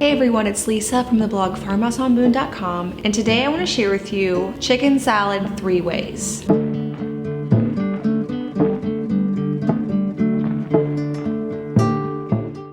Hey everyone, it's Lisa from the blog farmhouseonboone.com, and today I want to share with you chicken salad 3 ways.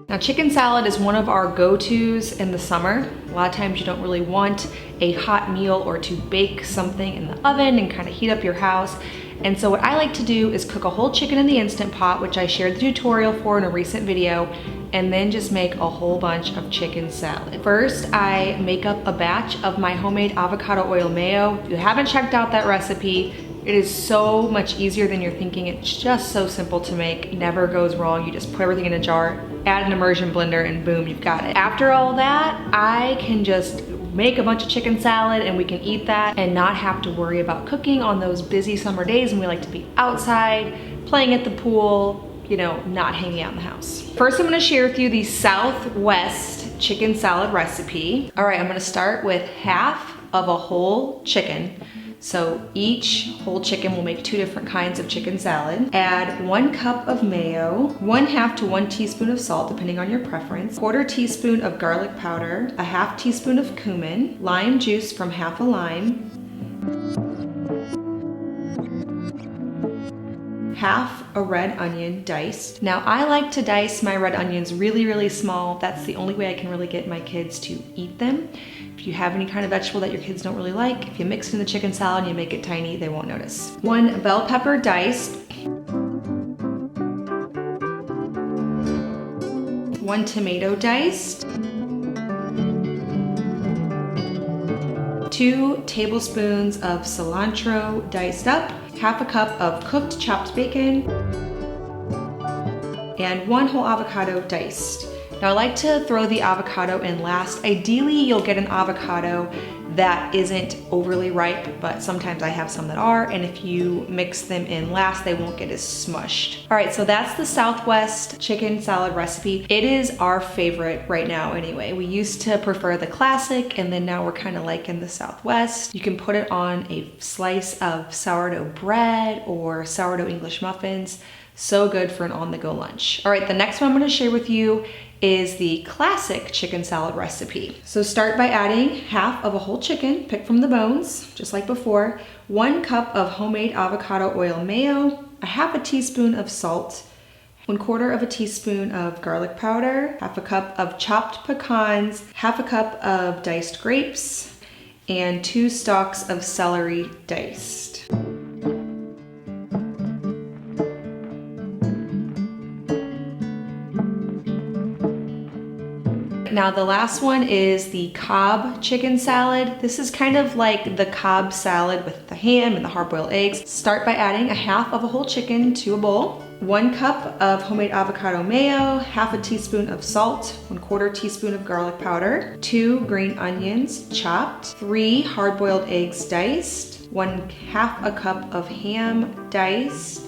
Now, chicken salad is one of our go-tos in the summer. A lot of times you don't really want a hot meal or to bake something in the oven and kind of heat up your house. And so what I like to do is cook a whole chicken in the Instant Pot, which I shared the tutorial for in a recent video, and then just make a whole bunch of chicken salad. First, I make up a batch of my homemade avocado oil mayo. If you haven't checked out that recipe, it is so much easier than you're thinking. It's just so simple to make, never goes wrong. You just put everything in a jar, add an immersion blender, and boom, you've got it. After all that, I can just make a bunch of chicken salad and we can eat that and not have to worry about cooking on those busy summer days when we like to be outside, playing at the pool, you know, not hanging out in the house. First, I'm gonna share with you the Southwest chicken salad recipe. All right, I'm gonna start with half of a whole chicken. So each whole chicken will make 2 different kinds of chicken salad. Add 1 cup of mayo, 1/2 to 1 teaspoon of salt, depending on your preference, 1/4 teaspoon of garlic powder, a 1/2 teaspoon of cumin, lime juice from half a lime, half a red onion diced. Now I like to dice my red onions really, really small. That's the only way I can really get my kids to eat them. If you have any kind of vegetable that your kids don't really like, if you mix it in the chicken salad and you make it tiny, they won't notice. 1 bell pepper diced, 1 tomato diced, 2 tablespoons of cilantro diced up, 1/2 cup of cooked chopped bacon, and 1 whole avocado diced. Now I like to throw the avocado in last. Ideally, you'll get an avocado that isn't overly ripe, but sometimes I have some that are, and if you mix them in last, they won't get as smushed. All right, so that's the Southwest chicken salad recipe. It is our favorite right now anyway. We used to prefer the classic, and then now we're kind of liking the Southwest. You can put it on a slice of sourdough bread or sourdough English muffins. So good for an on-the-go lunch. All right, the next one I'm gonna share with you is the classic chicken salad recipe. So start by adding half of a whole chicken, picked from the bones, just like before, 1 cup of homemade avocado oil mayo, a 1/2 teaspoon of salt, 1/4 teaspoon of garlic powder, 1/2 cup of chopped pecans, 1/2 cup of diced grapes, and 2 stalks of celery diced. Now the last one is the Cobb chicken salad. This is kind of like the Cobb salad with the ham and the hard-boiled eggs. Start by adding 1/2 of a whole chicken to a bowl, 1 cup of homemade avocado mayo, 1/2 teaspoon of salt, 1/4 teaspoon of garlic powder, 2 green onions chopped, 3 hard-boiled eggs diced, 1/2 cup of ham diced,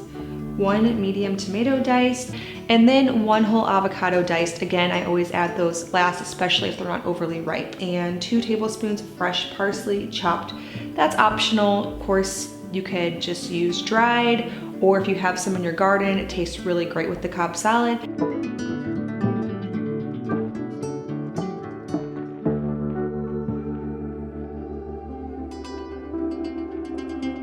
1 medium tomato diced, and then 1 whole avocado diced. Again, I always add those last, especially if they're not overly ripe. And 2 tablespoons of fresh parsley chopped. That's optional. Of course, you could just use dried, or if you have some in your garden, it tastes really great with the Cobb salad.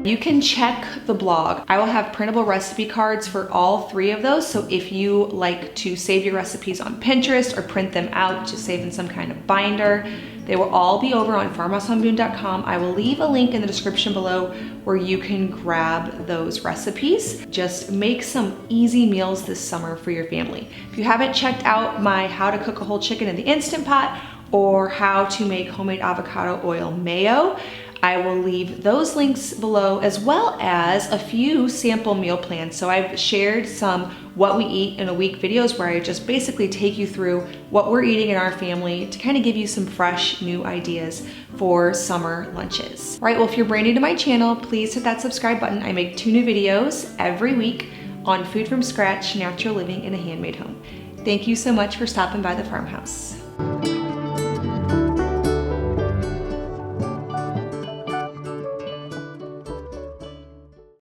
You can check the blog. I will have printable recipe cards for all 3 of those. So if you like to save your recipes on Pinterest or print them out to save in some kind of binder, they will all be over on farmhouseonboone.com. I will leave a link in the description below where you can grab those recipes. Just make some easy meals this summer for your family. If you haven't checked out my how to cook a whole chicken in the Instant Pot or how to make homemade avocado oil mayo, I will leave those links below, as well as a few sample meal plans. So I've shared some what we eat in a week videos where I just basically take you through what we're eating in our family to kind of give you some fresh new ideas for summer lunches. All right, well, if you're brand new to my channel, please hit that subscribe button. I make 2 new videos every week on food from scratch, natural living in a handmade home. Thank you so much for stopping by the farmhouse.